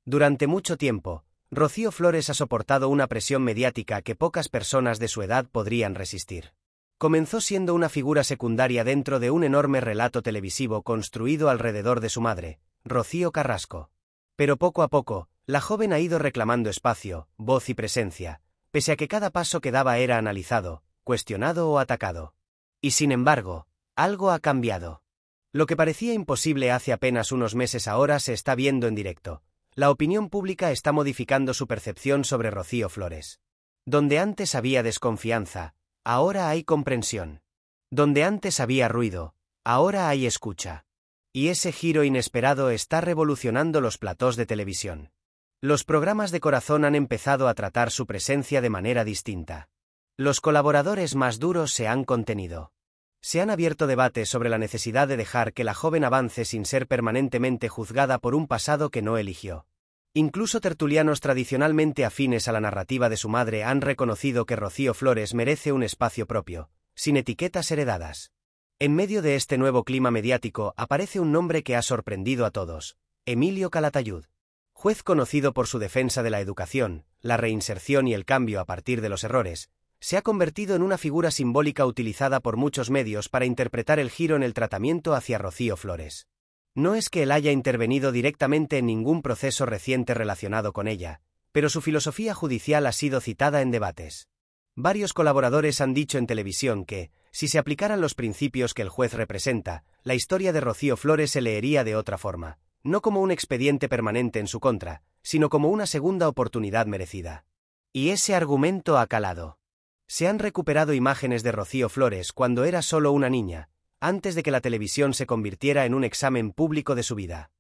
Durante mucho tiempo, Rocío Flores ha soportado una presión mediática que pocas personas de su edad podrían resistir. Comenzó siendo una figura secundaria dentro de un enorme relato televisivo construido alrededor de su madre, Rocío Carrasco. Pero poco a poco, la joven ha ido reclamando espacio, voz y presencia, pese a que cada paso que daba era analizado, cuestionado o atacado. Y sin embargo, algo ha cambiado. Lo que parecía imposible hace apenas unos meses ahora se está viendo en directo. La opinión pública está modificando su percepción sobre Rocío Flores. Donde antes había desconfianza, ahora hay comprensión. Donde antes había ruido, ahora hay escucha. Y ese giro inesperado está revolucionando los platós de televisión. Los programas de corazón han empezado a tratar su presencia de manera distinta. Los colaboradores más duros se han contenido. Se han abierto debates sobre la necesidad de dejar que la joven avance sin ser permanentemente juzgada por un pasado que no eligió. Incluso tertulianos tradicionalmente afines a la narrativa de su madre han reconocido que Rocío Flores merece un espacio propio, sin etiquetas heredadas. En medio de este nuevo clima mediático aparece un nombre que ha sorprendido a todos: Emilio Calatayud. Juez conocido por su defensa de la educación, la reinserción y el cambio a partir de los errores, se ha convertido en una figura simbólica utilizada por muchos medios para interpretar el giro en el tratamiento hacia Rocío Flores. No es que él haya intervenido directamente en ningún proceso reciente relacionado con ella, pero su filosofía judicial ha sido citada en debates. Varios colaboradores han dicho en televisión que, si se aplicaran los principios que el juez representa, la historia de Rocío Flores se leería de otra forma, no como un expediente permanente en su contra, sino como una segunda oportunidad merecida. Y ese argumento ha calado. Se han recuperado imágenes de Rocío Flores cuando era solo una niña, antes de que la televisión se convirtiera en un examen público de su vida.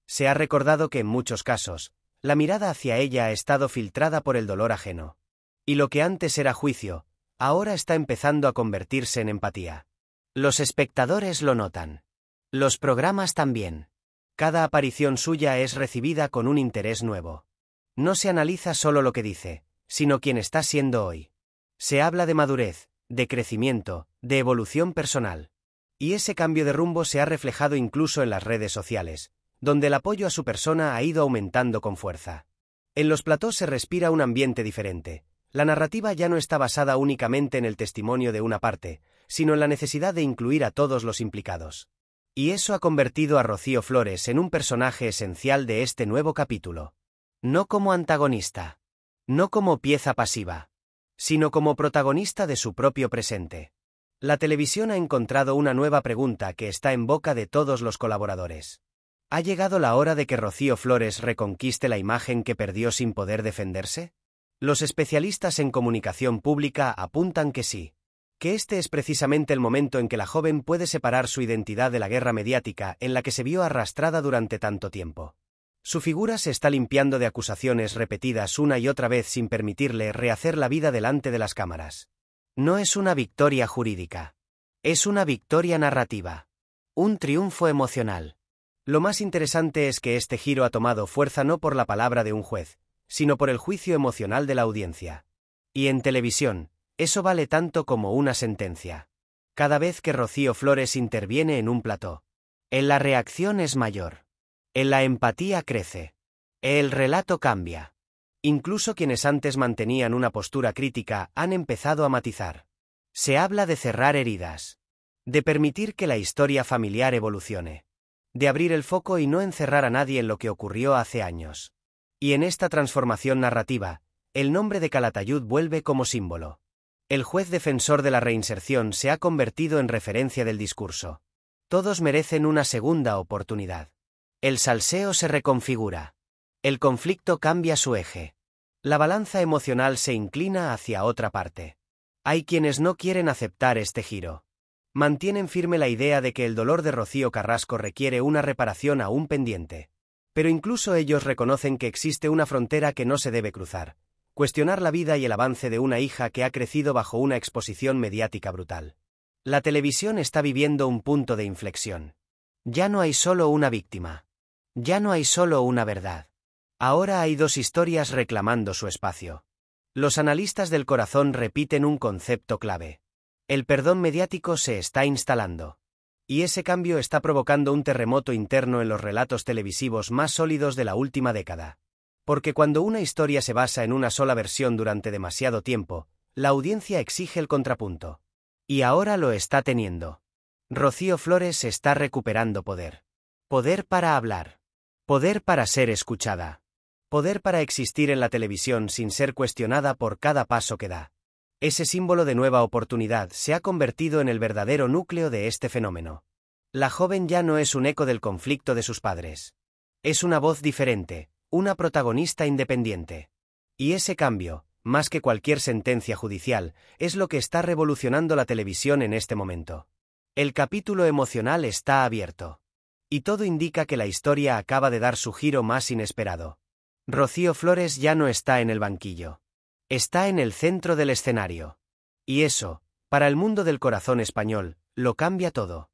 Se ha recordado que en muchos casos, la mirada hacia ella ha estado filtrada por el dolor ajeno. Y lo que antes era juicio, ahora está empezando a convertirse en empatía. Los espectadores lo notan. Los programas también. Cada aparición suya es recibida con un interés nuevo. No se analiza solo lo que dice, sino quién está siendo hoy. Se habla de madurez, de crecimiento, de evolución personal. Y ese cambio de rumbo se ha reflejado incluso en las redes sociales, donde el apoyo a su persona ha ido aumentando con fuerza. En los platós se respira un ambiente diferente. La narrativa ya no está basada únicamente en el testimonio de una parte, sino en la necesidad de incluir a todos los implicados. Y eso ha convertido a Rocío Flores en un personaje esencial de este nuevo capítulo. No como antagonista. No como pieza pasiva, sino como protagonista de su propio presente. La televisión ha encontrado una nueva pregunta que está en boca de todos los colaboradores. ¿Ha llegado la hora de que Rocío Flores reconquiste la imagen que perdió sin poder defenderse? Los especialistas en comunicación pública apuntan que sí, que este es precisamente el momento en que la joven puede separar su identidad de la guerra mediática en la que se vio arrastrada durante tanto tiempo. Su figura se está limpiando de acusaciones repetidas una y otra vez sin permitirle rehacer la vida delante de las cámaras. No es una victoria jurídica. Es una victoria narrativa. Un triunfo emocional. Lo más interesante es que este giro ha tomado fuerza no por la palabra de un juez, sino por el juicio emocional de la audiencia. Y en televisión, eso vale tanto como una sentencia. Cada vez que Rocío Flores interviene en un plató, la reacción es mayor. La empatía crece. El relato cambia. Incluso quienes antes mantenían una postura crítica han empezado a matizar. Se habla de cerrar heridas. De permitir que la historia familiar evolucione. De abrir el foco y no encerrar a nadie en lo que ocurrió hace años. Y en esta transformación narrativa, el nombre de Calatayud vuelve como símbolo. El juez defensor de la reinserción se ha convertido en referencia del discurso. Todos merecen una segunda oportunidad. El salseo se reconfigura. El conflicto cambia su eje. La balanza emocional se inclina hacia otra parte. Hay quienes no quieren aceptar este giro. Mantienen firme la idea de que el dolor de Rocío Carrasco requiere una reparación aún pendiente. Pero incluso ellos reconocen que existe una frontera que no se debe cruzar. Cuestionar la vida y el avance de una hija que ha crecido bajo una exposición mediática brutal. La televisión está viviendo un punto de inflexión. Ya no hay solo una víctima. Ya no hay solo una verdad. Ahora hay dos historias reclamando su espacio. Los analistas del corazón repiten un concepto clave. El perdón mediático se está instalando. Y ese cambio está provocando un terremoto interno en los relatos televisivos más sólidos de la última década. Porque cuando una historia se basa en una sola versión durante demasiado tiempo, la audiencia exige el contrapunto. Y ahora lo está teniendo. Rocío Flores está recuperando poder. Poder para hablar. Poder para ser escuchada. Poder para existir en la televisión sin ser cuestionada por cada paso que da. Ese símbolo de nueva oportunidad se ha convertido en el verdadero núcleo de este fenómeno. La joven ya no es un eco del conflicto de sus padres. Es una voz diferente, una protagonista independiente. Y ese cambio, más que cualquier sentencia judicial, es lo que está revolucionando la televisión en este momento. El capítulo emocional está abierto. Y todo indica que la historia acaba de dar su giro más inesperado. Rocío Flores ya no está en el banquillo. Está en el centro del escenario. Y eso, para el mundo del corazón español, lo cambia todo.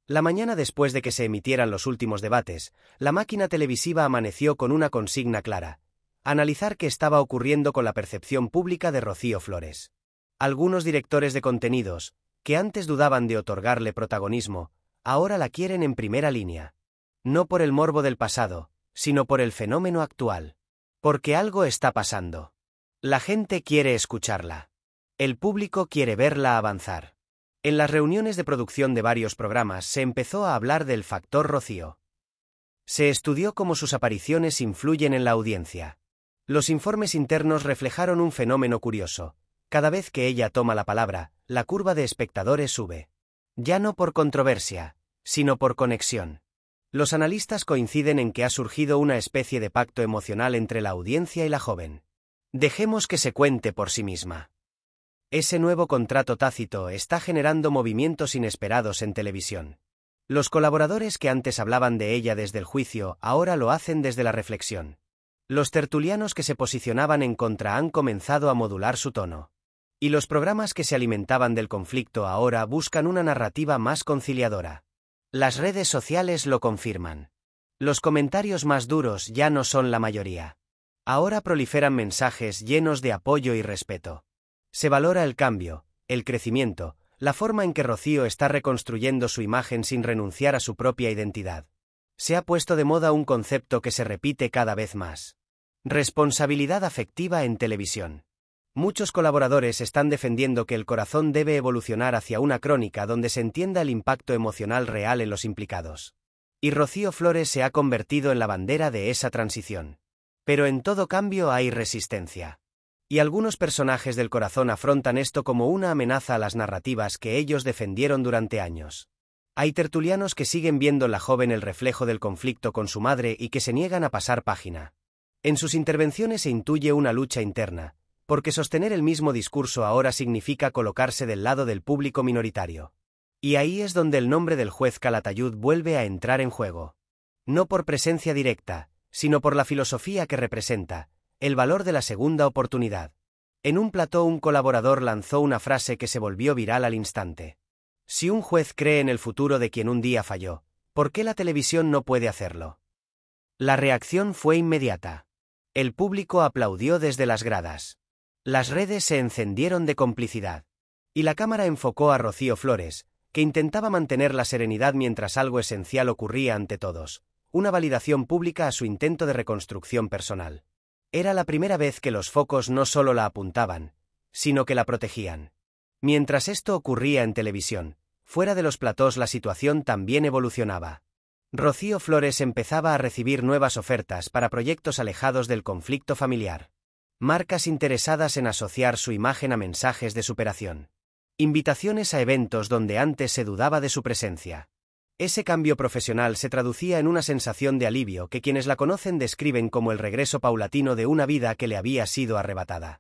La mañana después de que se emitieran los últimos debates, la máquina televisiva amaneció con una consigna clara: analizar qué estaba ocurriendo con la percepción pública de Rocío Flores. Algunos directores de contenidos, que antes dudaban de otorgarle protagonismo, ahora la quieren en primera línea. No por el morbo del pasado, sino por el fenómeno actual. Porque algo está pasando. La gente quiere escucharla. El público quiere verla avanzar. En las reuniones de producción de varios programas se empezó a hablar del factor Rocío. Se estudió cómo sus apariciones influyen en la audiencia. Los informes internos reflejaron un fenómeno curioso. Cada vez que ella toma la palabra, la curva de espectadores sube. Ya no por controversia, sino por conexión. Los analistas coinciden en que ha surgido una especie de pacto emocional entre la audiencia y la joven. Dejemos que se cuente por sí misma. Ese nuevo contrato tácito está generando movimientos inesperados en televisión. Los colaboradores que antes hablaban de ella desde el juicio ahora lo hacen desde la reflexión. Los tertulianos que se posicionaban en contra han comenzado a modular su tono. Y los programas que se alimentaban del conflicto ahora buscan una narrativa más conciliadora. Las redes sociales lo confirman. Los comentarios más duros ya no son la mayoría. Ahora proliferan mensajes llenos de apoyo y respeto. Se valora el cambio, el crecimiento, la forma en que Rocío está reconstruyendo su imagen sin renunciar a su propia identidad. Se ha puesto de moda un concepto que se repite cada vez más. Responsabilidad afectiva en televisión. Muchos colaboradores están defendiendo que El Corazón debe evolucionar hacia una crónica donde se entienda el impacto emocional real en los implicados. Y Rocío Flores se ha convertido en la bandera de esa transición. Pero en todo cambio hay resistencia. Y algunos personajes del Corazón afrontan esto como una amenaza a las narrativas que ellos defendieron durante años. Hay tertulianos que siguen viendo en la joven el reflejo del conflicto con su madre y que se niegan a pasar página. En sus intervenciones se intuye una lucha interna, porque sostener el mismo discurso ahora significa colocarse del lado del público minoritario. Y ahí es donde el nombre del juez Calatayud vuelve a entrar en juego. No por presencia directa, sino por la filosofía que representa, el valor de la segunda oportunidad. En un plató un colaborador lanzó una frase que se volvió viral al instante. Si un juez cree en el futuro de quien un día falló, ¿por qué la televisión no puede hacerlo? La reacción fue inmediata. El público aplaudió desde las gradas. Las redes se encendieron de complicidad. Y la cámara enfocó a Rocío Flores, que intentaba mantener la serenidad mientras algo esencial ocurría ante todos, una validación pública a su intento de reconstrucción personal. Era la primera vez que los focos no solo la apuntaban, sino que la protegían. Mientras esto ocurría en televisión, fuera de los platós la situación también evolucionaba. Rocío Flores empezaba a recibir nuevas ofertas para proyectos alejados del conflicto familiar. Marcas interesadas en asociar su imagen a mensajes de superación. Invitaciones a eventos donde antes se dudaba de su presencia. Ese cambio profesional se traducía en una sensación de alivio que quienes la conocen describen como el regreso paulatino de una vida que le había sido arrebatada.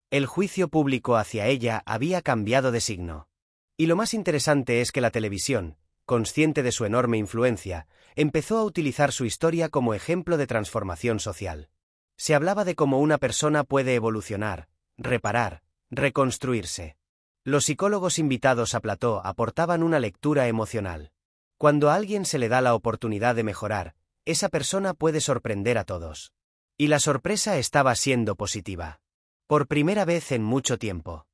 El juicio público hacia ella había cambiado de signo. Y lo más interesante es que la televisión, consciente de su enorme influencia, empezó a utilizar su historia como ejemplo de transformación social. Se hablaba de cómo una persona puede evolucionar, reparar, reconstruirse. Los psicólogos invitados a plató aportaban una lectura emocional. Cuando a alguien se le da la oportunidad de mejorar, esa persona puede sorprender a todos. Y la sorpresa estaba siendo positiva. Por primera vez en mucho tiempo.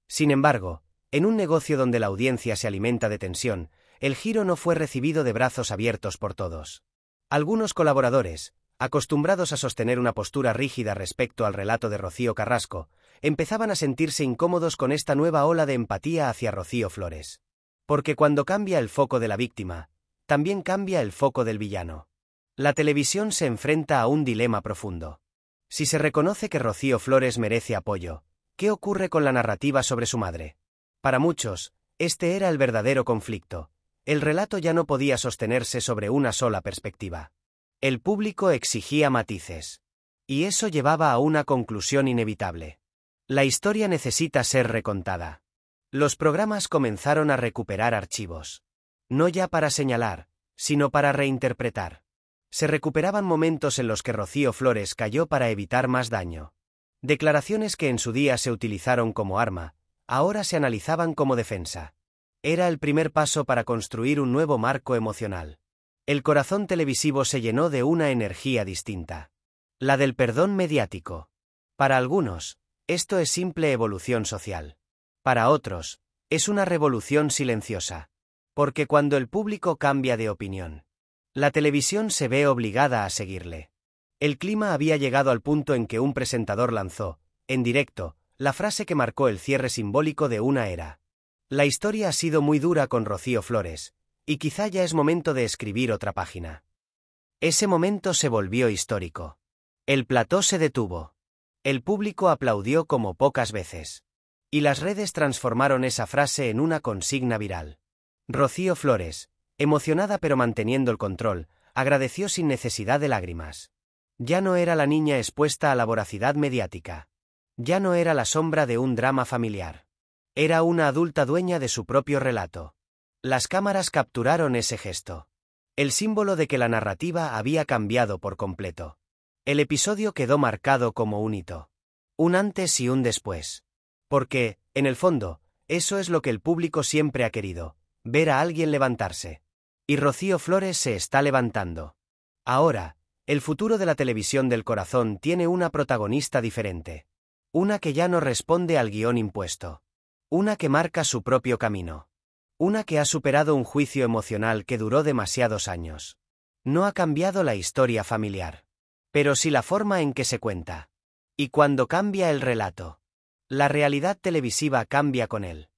Sin embargo, en un negocio donde la audiencia se alimenta de tensión, el giro no fue recibido de brazos abiertos por todos. Algunos colaboradores, acostumbrados a sostener una postura rígida respecto al relato de Rocío Carrasco, empezaban a sentirse incómodos con esta nueva ola de empatía hacia Rocío Flores. Porque cuando cambia el foco de la víctima, también cambia el foco del villano. La televisión se enfrenta a un dilema profundo. Si se reconoce que Rocío Flores merece apoyo, ¿qué ocurre con la narrativa sobre su madre? Para muchos, este era el verdadero conflicto. El relato ya no podía sostenerse sobre una sola perspectiva. El público exigía matices. Y eso llevaba a una conclusión inevitable. La historia necesita ser recontada. Los programas comenzaron a recuperar archivos. No ya para señalar, sino para reinterpretar. Se recuperaban momentos en los que Rocío Flores cayó para evitar más daño. Declaraciones que en su día se utilizaron como arma, ahora se analizaban como defensa. Era el primer paso para construir un nuevo marco emocional. El corazón televisivo se llenó de una energía distinta. La del perdón mediático. Para algunos, esto es simple evolución social. Para otros, es una revolución silenciosa. Porque cuando el público cambia de opinión, la televisión se ve obligada a seguirle. El clima había llegado al punto en que un presentador lanzó, en directo, la frase que marcó el cierre simbólico de una era. La historia ha sido muy dura con Rocío Flores, y quizá ya es momento de escribir otra página. Ese momento se volvió histórico. El plató se detuvo. El público aplaudió como pocas veces. Y las redes transformaron esa frase en una consigna viral. Rocío Flores, emocionada pero manteniendo el control, agradeció sin necesidad de lágrimas. Ya no era la niña expuesta a la voracidad mediática. Ya no era la sombra de un drama familiar. Era una adulta dueña de su propio relato. Las cámaras capturaron ese gesto. El símbolo de que la narrativa había cambiado por completo. El episodio quedó marcado como un hito. Un antes y un después. Porque, en el fondo, eso es lo que el público siempre ha querido, ver a alguien levantarse. Y Rocío Flores se está levantando. Ahora, el futuro de la televisión del corazón tiene una protagonista diferente. Una que ya no responde al guión impuesto. Una que marca su propio camino. Una que ha superado un juicio emocional que duró demasiados años. No ha cambiado la historia familiar. Pero sí la forma en que se cuenta. Y cuando cambia el relato, la realidad televisiva cambia con él.